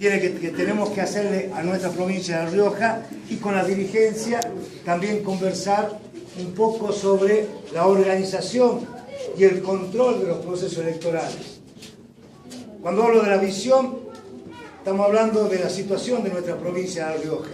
que tenemos que hacerle a nuestra provincia de La Rioja, y con la dirigencia también conversar un poco sobre la organización y el control de los procesos electorales. Cuando hablo de la visión, estamos hablando de la situación de nuestra provincia de La Rioja.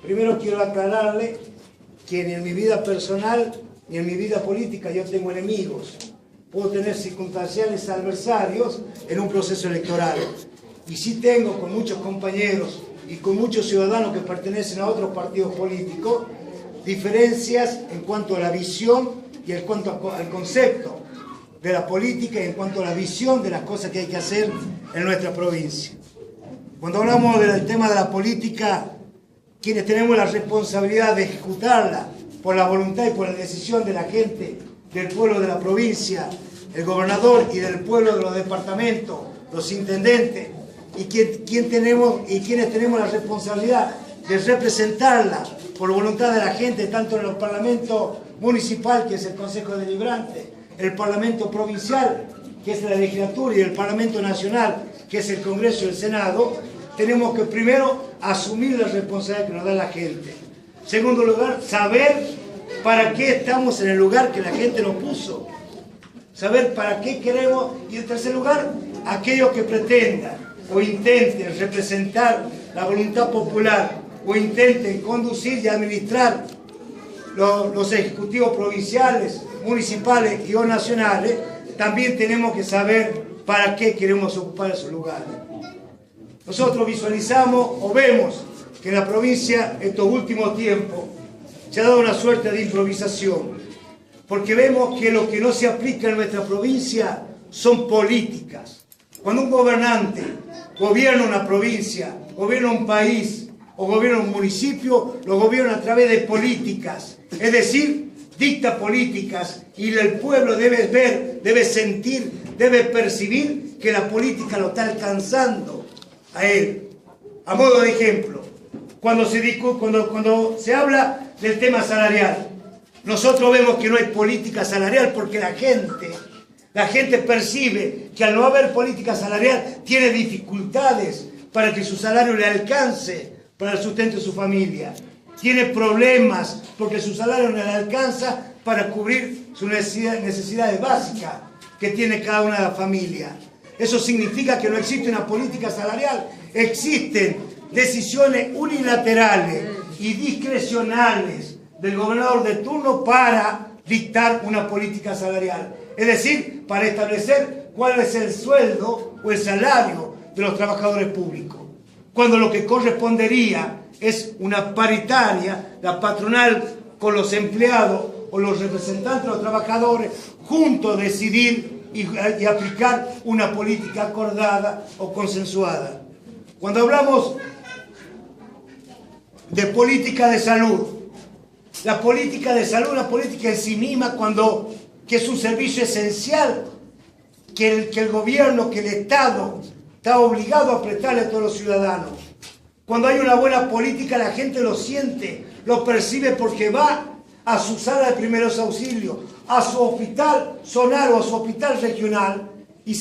Primero quiero aclararle que ni en mi vida personal ni en mi vida política yo tengo enemigos. Puedo tener circunstanciales adversarios en un proceso electoral. Y sí tengo con muchos compañeros y con muchos ciudadanos que pertenecen a otros partidos políticos diferencias en cuanto a la visión y en cuanto al concepto de la política y en cuanto a la visión de las cosas que hay que hacer en nuestra provincia. Cuando hablamos del tema de la política, quienes tenemos la responsabilidad de ejecutarla por la voluntad y por la decisión de la gente, del pueblo de la provincia, el gobernador y del pueblo de los departamentos, los intendentes, y quienes tenemos la responsabilidad de representarla por voluntad de la gente, tanto en el Parlamento Municipal, que es el Consejo Deliberante, el Parlamento Provincial, que es la Legislatura, y el Parlamento Nacional, que es el Congreso y el Senado. Tenemos que primero asumir la responsabilidad que nos da la gente. En segundo lugar, saber para qué estamos en el lugar que la gente nos puso. Saber para qué queremos. Y en tercer lugar, aquellos que pretendan o intenten representar la voluntad popular o intenten conducir y administrar los ejecutivos provinciales, municipales y o nacionales, también tenemos que saber para qué queremos ocupar esos lugares. Nosotros visualizamos o vemos que en la provincia estos últimos tiempos se ha dado una suerte de improvisación, porque vemos que lo que no se aplica en nuestra provincia son políticas. Cuando un gobernante gobierna una provincia, gobierna un país o gobierna un municipio, lo gobierna a través de políticas, es decir, dicta políticas, y el pueblo debe ver, debe sentir, debe percibir que la política lo está alcanzando a él. A modo de ejemplo, cuando se habla del tema salarial, nosotros vemos que no hay política salarial porque la gente percibe que al no haber política salarial tiene dificultades para que su salario le alcance para el sustento de su familia. Tiene problemas porque su salario no le alcanza para cubrir sus necesidades básicas que tiene cada una de las familias. Eso significa que no existe una política salarial. Existen decisiones unilaterales y discrecionales del gobernador de turno para dictar una política salarial. Es decir, para establecer cuál es el sueldo o el salario de los trabajadores públicos. Cuando lo que correspondería es una paritaria, la patronal con los empleados o los representantes de los trabajadores, juntos decidir y aplicar una política acordada o consensuada. Cuando hablamos de política de salud, la política de salud, la política en sí misma, que es un servicio esencial que el gobierno, que el Estado está obligado a prestarle a todos los ciudadanos. Cuando hay una buena política, la gente lo siente, lo percibe, porque va a su sala de primeros auxilios, a su hospital zonal o a su hospital regional, y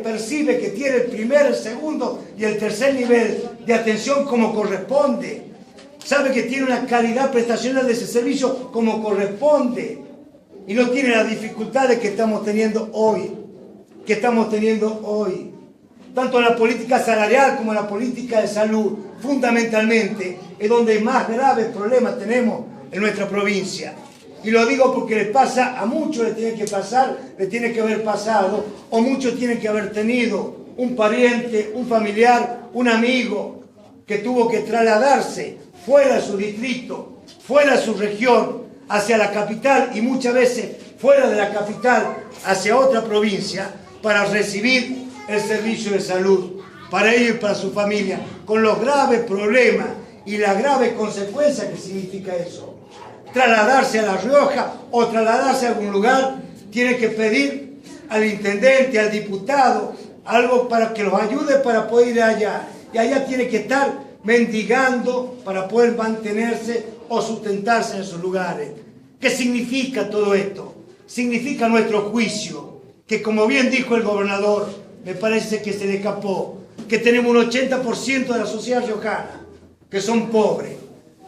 percibe que tiene el primer, el segundo y el tercer nivel de atención como corresponde. Sabe que tiene una calidad prestacional de ese servicio como corresponde, y no tiene las dificultades que estamos teniendo hoy. Tanto en la política salarial como en la política de salud, fundamentalmente, es donde más graves problemas tenemos en nuestra provincia. Y lo digo porque le pasa a muchos, le tiene que haber pasado, o muchos tienen que haber tenido un pariente, un familiar, un amigo que tuvo que trasladarse fuera de su distrito, fuera de su región, hacia la capital, y muchas veces fuera de la capital hacia otra provincia, para recibir el servicio de salud para ellos y para su familia, con los graves problemas y las graves consecuencias que significa eso. Trasladarse a La Rioja o trasladarse a algún lugar, tiene que pedir al intendente, al diputado, algo para que los ayude para poder ir allá. Y allá tiene que estar mendigando para poder mantenerse o sustentarse en esos lugares. ¿Qué significa todo esto? Significa nuestro juicio, que como bien dijo el gobernador, me parece que se le escapó, que tenemos un 80% de la sociedad riojana que son pobres.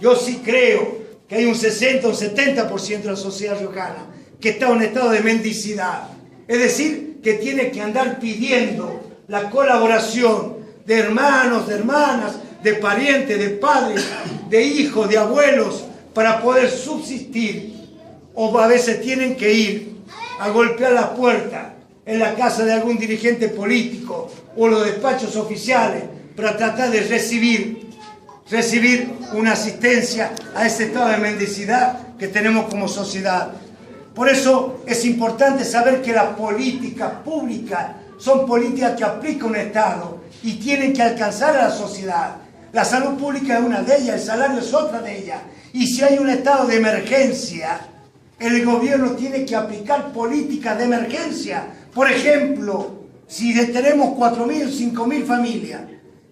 Yo sí creo que hay un 60 o un 70% de la sociedad riojana que está en un estado de mendicidad. Es decir, que tiene que andar pidiendo la colaboración de hermanos, de hermanas, de parientes, de padres, de hijos, de abuelos, para poder subsistir. O a veces tienen que ir a golpear la puerta en la casa de algún dirigente político o los despachos oficiales para tratar de recibir una asistencia a ese estado de mendicidad que tenemos como sociedad. Por eso es importante saber que las políticas públicas son políticas que aplica un Estado y tienen que alcanzar a la sociedad. La salud pública es una de ellas, el salario es otra de ellas. Y si hay un estado de emergencia, el gobierno tiene que aplicar políticas de emergencia. Por ejemplo, si tenemos 4.000 o 5.000 familias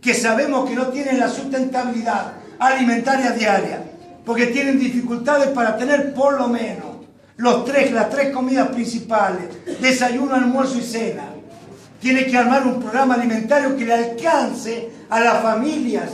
que sabemos que no tienen la sustentabilidad alimentaria diaria, porque tienen dificultades para tener por lo menos las tres comidas principales, desayuno, almuerzo y cena, tiene que armar un programa alimentario que le alcance a las familias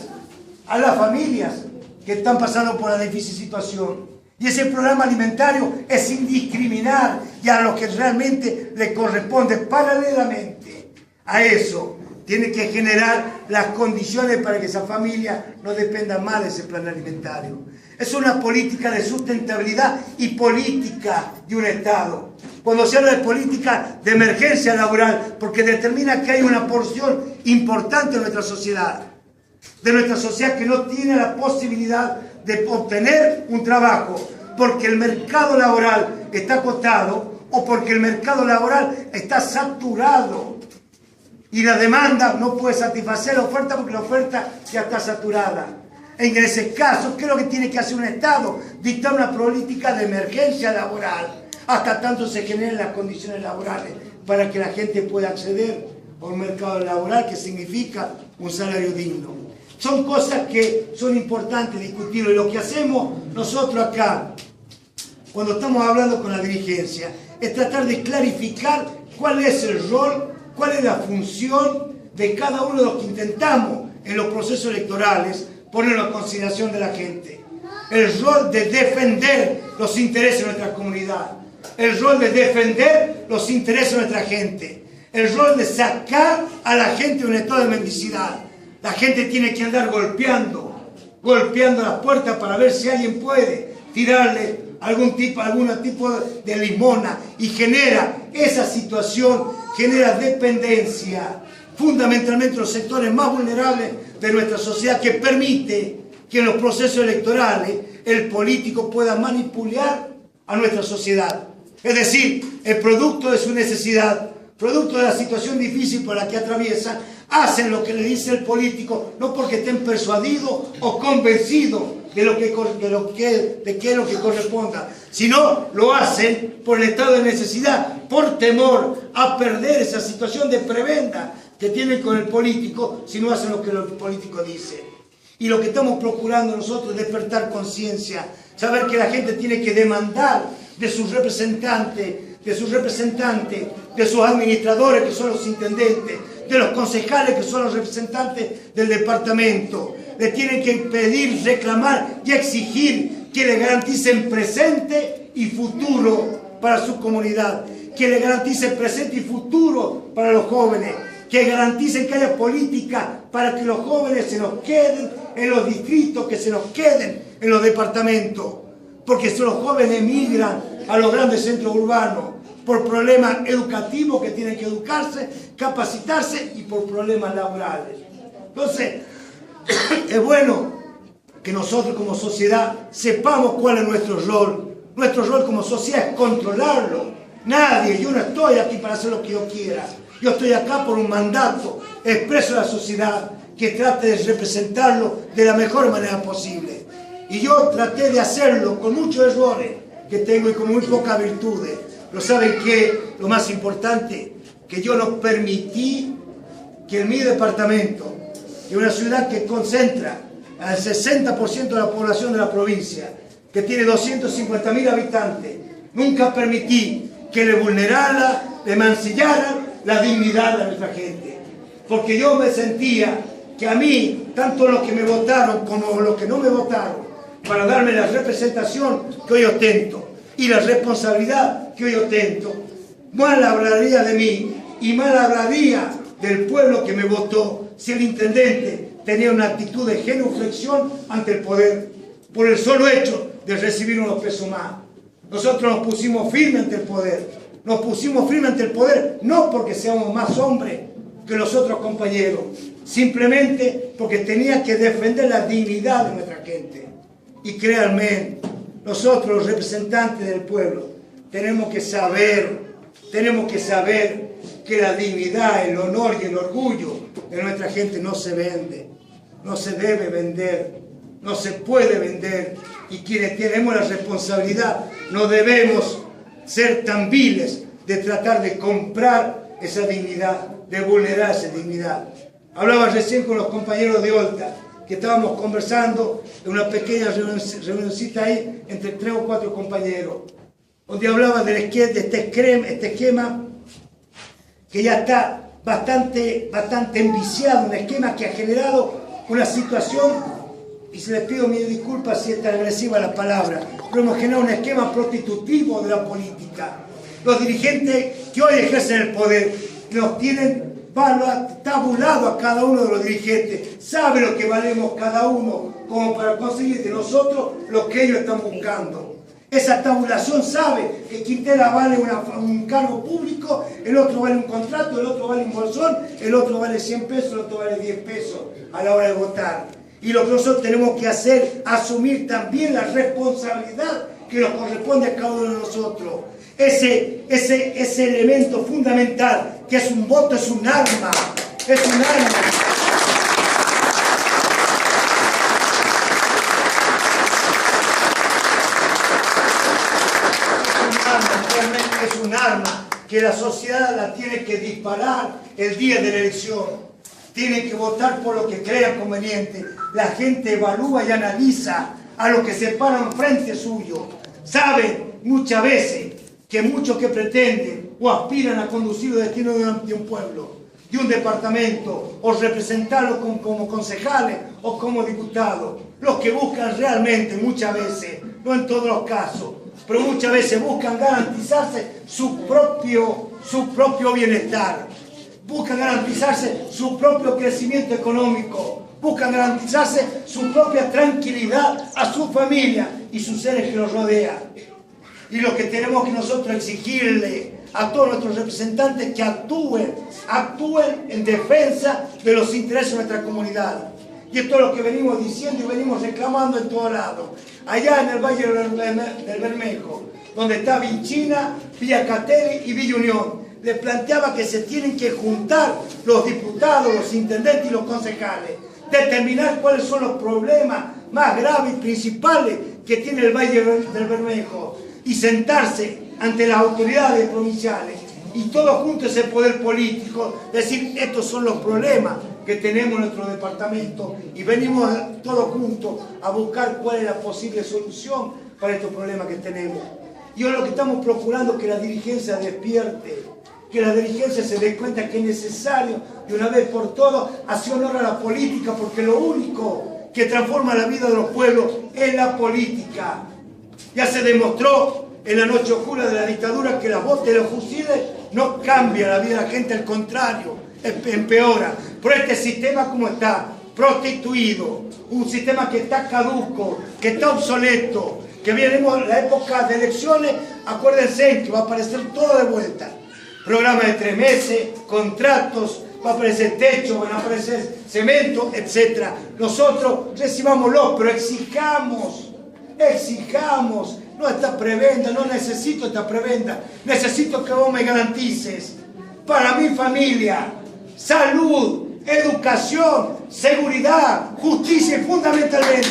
que están pasando por una difícil situación. Y ese programa alimentario es sin discriminar y a lo que realmente le corresponde. Paralelamente a eso, tiene que generar las condiciones para que esa familia no dependa más de ese plan alimentario. Es una política de sustentabilidad y política de un Estado. Cuando se habla de política de emergencia laboral, porque determina que hay una porción importante de nuestra sociedad que no tiene la posibilidad de obtener un trabajo, porque el mercado laboral está acotado o porque el mercado laboral está saturado y la demanda no puede satisfacer la oferta porque la oferta ya está saturada. En ese caso, ¿qué es lo que tiene que hacer un Estado? Dictar una política de emergencia laboral hasta tanto se generen las condiciones laborales para que la gente pueda acceder a un mercado laboral que significa un salario digno. Son cosas que son importantes discutir. Y lo que hacemos nosotros acá, cuando estamos hablando con la dirigencia, es tratar de clarificar cuál es el rol, cuál es la función de cada uno de los que intentamos en los procesos electorales ponerlo en consideración de la gente. El rol de defender los intereses de nuestra comunidad, el rol de defender los intereses de nuestra gente, el rol de sacar a la gente de un estado de mendicidad. La gente tiene que andar golpeando las puertas para ver si alguien puede tirarle algún tipo de limosna y esa situación genera dependencia, fundamentalmente los sectores más vulnerables de nuestra sociedad, que permite que en los procesos electorales el político pueda manipular a nuestra sociedad. Es decir, el producto de su necesidad, producto de la situación difícil por la que atraviesan, hacen lo que le dice el político, no porque estén persuadidos o convencidos de qué es lo que corresponda, sino lo hacen por el estado de necesidad, por temor a perder esa situación de prebenda que tienen con el político si no hacen lo que el político dice. Y lo que estamos procurando nosotros es despertar conciencia, saber que la gente tiene que demandar de sus representantes, de sus administradores, que son los intendentes, de los concejales, que son los representantes del departamento. Le tienen que pedir, reclamar y exigir que le garanticen presente y futuro para su comunidad, que le garanticen presente y futuro para los jóvenes, que garanticen que haya política para que los jóvenes se nos queden en los distritos, que se nos queden en los departamentos, porque si los jóvenes emigran a los grandes centros urbanos por problemas educativos, que tienen que educarse, capacitarse, y por problemas laborales. Entonces, es bueno que nosotros como sociedad sepamos cuál es nuestro rol. Nuestro rol como sociedad es controlarlo. Yo no estoy aquí para hacer lo que yo quiera. Yo estoy acá por un mandato expreso de la sociedad que trate de representarlo de la mejor manera posible. Y yo traté de hacerlo con muchos errores que tengo y con muy pocas virtudes. Pero ¿saben qué? Lo más importante, que yo no permití que en mi departamento, que es una ciudad que concentra al 60% de la población de la provincia, que tiene 250.000 habitantes, nunca permití que le vulneraran, le mancillaran la dignidad de nuestra gente. porque yo me sentía que a mí, tanto los que me votaron como los que no me votaron, para darme la representación que hoy ostento y la responsabilidad que hoy ostento, mal hablaría de mí y mal hablaría del pueblo que me votó si el intendente tenía una actitud de genuflexión ante el poder por el solo hecho de recibir unos pesos más. Nosotros nos pusimos firmes ante el poder. Nos pusimos firmes ante el poder no porque seamos más hombres que los otros compañeros, simplemente porque tenía que defender la dignidad de nuestra gente. Y créanme, nosotros los representantes del pueblo tenemos que saber que la dignidad, el honor y el orgullo de nuestra gente no se vende, no se debe vender, no se puede vender. Y quienes tenemos la responsabilidad no debemos ser tan viles de tratar de comprar esa dignidad, de vulnerar esa dignidad. Hablaba recién con los compañeros de Olta, que estábamos conversando en una pequeña reunioncita ahí entre 3 o 4 compañeros, donde hablaba de este esquema que ya está bastante enviciado, un esquema que ha generado una situación, y se les pido mil disculpas si es tan agresiva la palabra, pero hemos generado un esquema prostitutivo de la política. Los dirigentes que hoy ejercen el poder los tienen tabulado a cada uno de los dirigentes, sabe lo que valemos cada uno como para conseguir de nosotros lo que ellos están buscando. Esa tabulación sabe que Quintela vale un cargo público, el otro vale un contrato, el otro vale un bolsón, el otro vale 100 pesos, el otro vale 10 pesos a la hora de votar. Y lo que nosotros tenemos que hacer, asumir también la responsabilidad que nos corresponde a cada uno de nosotros. Ese elemento fundamental, que es un voto, es un arma, es un arma. Es un arma que la sociedad la tiene que disparar el día de la elección. Tienen que votar por lo que crean conveniente. La gente evalúa y analiza a los que se paran frente suyo. Saben muchas veces que muchos que pretenden o aspiran a conducir el destino de un pueblo, de un departamento, o representarlo como concejales o como diputados, los que buscan realmente muchas veces, no en todos los casos, pero muchas veces buscan garantizarse su propio bienestar, buscan garantizarse su propio crecimiento económico, buscan garantizarse su propia tranquilidad a su familia y sus seres que los rodean. Y lo que tenemos que nosotros exigirle a todos nuestros representantes que actúen en defensa de los intereses de nuestra comunidad. Y esto es lo que venimos diciendo y venimos reclamando en todos lados. Allá en el Valle del Bermejo, donde está Vinchina, Villa Catelli y Villa Unión, les planteaba que se tienen que juntar los diputados, los intendentes y los concejales, determinar cuáles son los problemas más graves y principales que tiene el Valle del Bermejo y sentarse ante las autoridades provinciales y todos juntos ese poder político, decir estos son los problemas que tenemos en nuestro departamento y venimos todos juntos a buscar cuál es la posible solución para estos problemas que tenemos. Y ahora lo que estamos procurando es que la dirigencia despierte, que la dirigencia se dé cuenta que es necesario de una vez por todas hacer honor a la política, porque lo único que transforma la vida de los pueblos es la política. Ya se demostró en la noche oscura de la dictadura que las botas de los fusiles no cambian la vida de la gente, al contrario, empeora. Por este sistema como está, prostituido, un sistema que está caduco, que está obsoleto, que viene la época de elecciones, acuérdense que va a aparecer todo de vuelta. Programa de 3 meses, contratos, va a aparecer techo, van a aparecer cemento, etc. Nosotros recibámoslo, pero exijamos, no esta prebenda, no necesito esta prebenda, necesito que vos me garantices para mi familia, salud, educación, seguridad, justicia y fundamentalmente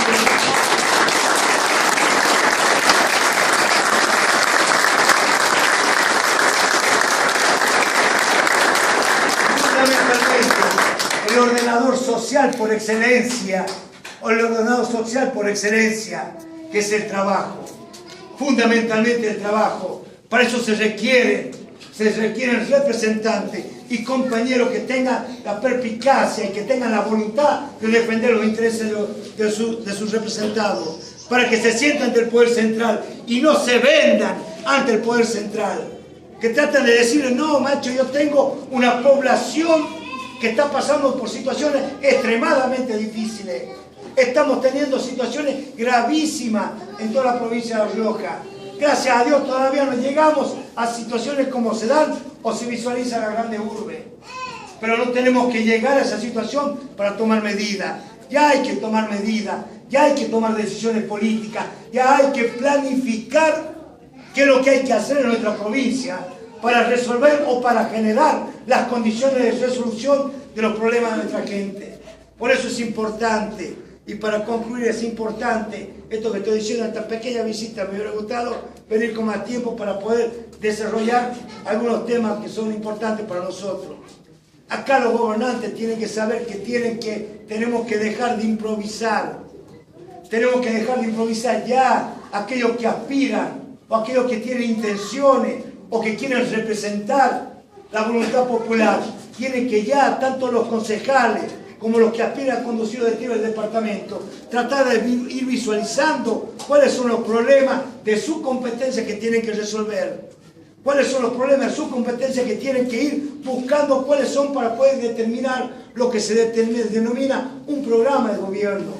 el ordenador social por excelencia, que es el trabajo, fundamentalmente el trabajo. Para eso se requiere se requieren representantes y compañeros que tengan la perspicacia y que tengan la voluntad de defender los intereses de sus representados, para que se sientan del poder central y no se vendan ante el poder central. Que tratan de decirle, no, macho, yo tengo una población que está pasando por situaciones extremadamente difíciles. Estamos teniendo situaciones gravísimas en toda la provincia de La Rioja. Gracias a Dios todavía no llegamos a situaciones como se dan o se visualiza en la grande urbe. Pero no tenemos que llegar a esa situación para tomar medidas. Ya hay que tomar medidas, ya hay que tomar decisiones políticas, ya hay que planificar qué es lo que hay que hacer en nuestra provincia para resolver o para generar las condiciones de resolución de los problemas de nuestra gente. Por eso es importante, y para concluir es importante esto que estoy diciendo, esta pequeña visita. Me hubiera gustado venir con más tiempo para poder desarrollar algunos temas que son importantes para nosotros. Acá los gobernantes tienen que saber que tenemos que dejar de improvisar. Tenemos que dejar de improvisar ya. Aquellos que aspiran o aquellos que tienen intenciones o que quieren representar la voluntad popular, tienen que ya, tanto los concejales como los que aspiran a conducir el departamento, tratar de ir visualizando cuáles son los problemas de su competencia que tienen que resolver. Cuáles son los problemas de su competencia que tienen que ir buscando cuáles son para poder determinar lo que se denomina un programa de gobierno.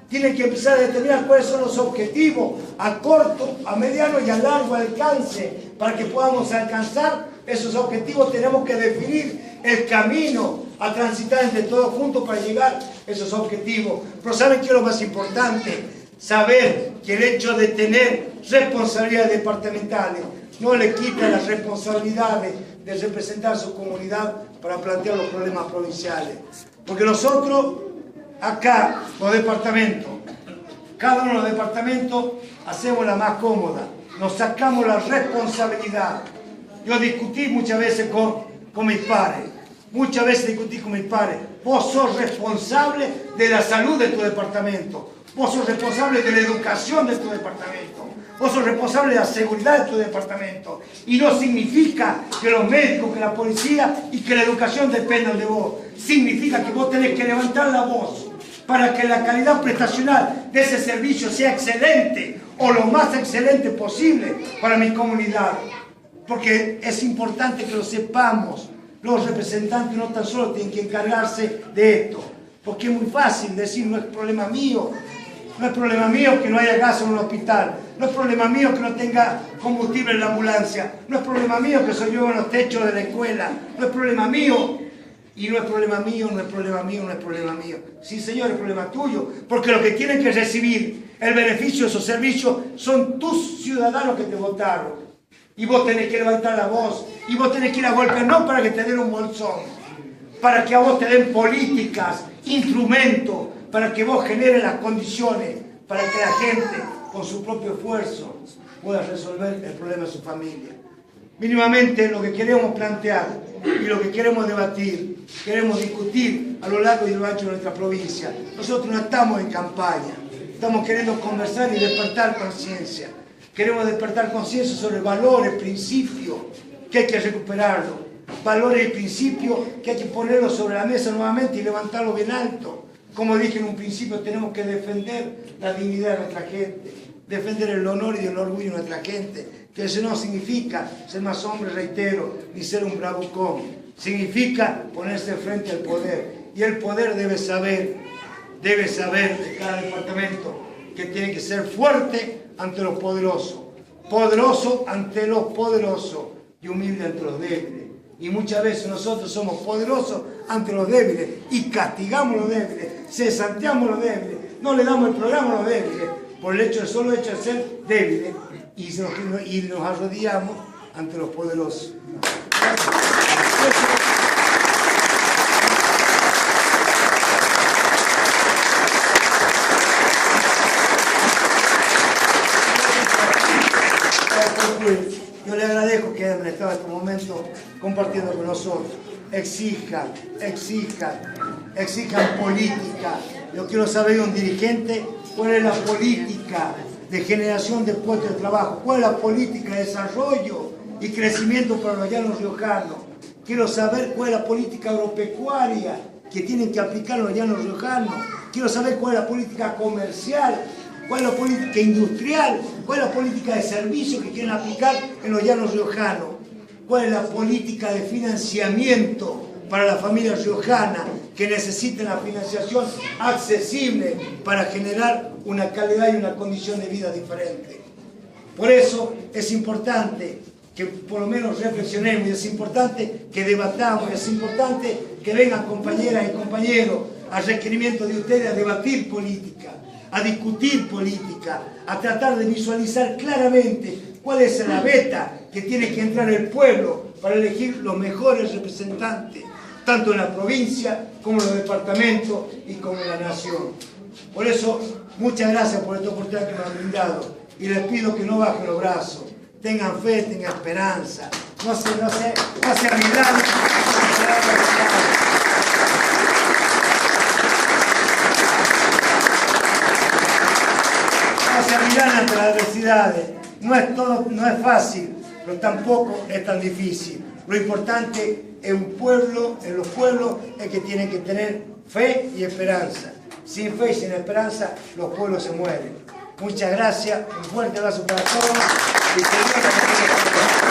Tienen que empezar a determinar cuáles son los objetivos a corto, a mediano y a largo alcance. Para que podamos alcanzar esos objetivos tenemos que definir el camino a transitar entre todos juntos para llegar a esos objetivos. Pero ¿saben qué es lo más importante? Saber que el hecho de tener responsabilidades departamentales no le quita las responsabilidades de representar su comunidad para plantear los problemas provinciales. Porque nosotros, acá, los departamentos, cada uno de los departamentos, hacemos la más cómoda, nos sacamos la responsabilidad. Yo discutí muchas veces con mis padres, vos sos responsable de la salud de tu departamento, vos sos responsable de la educación de tu departamento, vos sos responsable de la seguridad de tu departamento. Y no significa que los médicos, que la policía y que la educación dependan de vos. Significa que vos tenés que levantar la voz para que la calidad prestacional de ese servicio sea excelente o lo más excelente posible para mi comunidad. Porque es importante que lo sepamos. Los representantes no tan solo tienen que encargarse de esto. Porque es muy fácil decir, no es problema mío. No es problema mío que no haya gas en un hospital. No es problema mío que no tenga combustible en la ambulancia. No es problema mío que soy yo en los techos de la escuela. No es problema mío. Y no es problema mío, no es problema mío, no es problema mío. Sí, señor, es problema tuyo. Porque los que tienen que recibir el beneficio de esos servicios son tus ciudadanos que te votaron. Y vos tenés que levantar la voz. Y vos tenés que ir a golpear, no para que te den un bolsón. Para que a vos te den políticas, instrumentos, para que vos generes las condiciones para que la gente, con su propio esfuerzo, pueda resolver el problema de su familia. Mínimamente lo que queremos plantear y lo que queremos debatir, queremos discutir a lo largo y a lo ancho de nuestra provincia. Nosotros no estamos en campaña, estamos queriendo conversar y despertar conciencia. Queremos despertar conciencia sobre valores, principios, que hay que recuperarlos. Valores y principios que hay que ponerlos sobre la mesa nuevamente y levantarlos bien alto. Como dije en un principio, tenemos que defender la dignidad de nuestra gente, defender el honor y el orgullo de nuestra gente, que eso no significa ser más hombre, reitero, ni ser un bravucón. Significa ponerse frente al poder. Y el poder debe saber de cada departamento que tiene que ser fuerte ante los poderosos, poderoso ante los poderosos y humilde ante los débiles. Y muchas veces nosotros somos poderosos ante los débiles y castigamos a los débiles, cesanteamos a los débiles, no le damos el programa a los débiles por el solo hecho de ser débiles y nos arrodillamos ante los poderosos. Yo le agradezco que hayan estado en este momento compartiendo con nosotros. Exijan política. Yo quiero saber de un dirigente cuál es la política de generación de puestos de trabajo, cuál es la política de desarrollo y crecimiento para los llanos riojanos. Quiero saber cuál es la política agropecuaria que tienen que aplicar los llanos riojanos. Quiero saber cuál es la política comercial, cuál es la política industrial, cuál es la política de servicios que quieren aplicar en los llanos riojanos, cuál es la política de financiamiento para las familias riojanas que necesiten la financiación accesible para generar una calidad y una condición de vida diferente. Por eso es importante que por lo menos reflexionemos, y es importante que debatamos, y es importante que vengan compañeras y compañeros al requerimiento de ustedes a debatir política, a discutir política, a tratar de visualizar claramente cuál es la beta que tiene que entrar el pueblo para elegir los mejores representantes, tanto en la provincia como en los departamentos y como en la nación. Por eso, muchas gracias por esta oportunidad que me han brindado y les pido que no bajen los brazos, tengan fe, tengan esperanza, no se amilanen. No se amilanen ante las adversidades. No es fácil, pero tampoco es tan difícil. Lo importante en un pueblo, en los pueblos, es que tienen que tener fe y esperanza. Sin fe y sin esperanza, los pueblos se mueren. Muchas gracias, un fuerte abrazo para todos y que Dios los bendiga.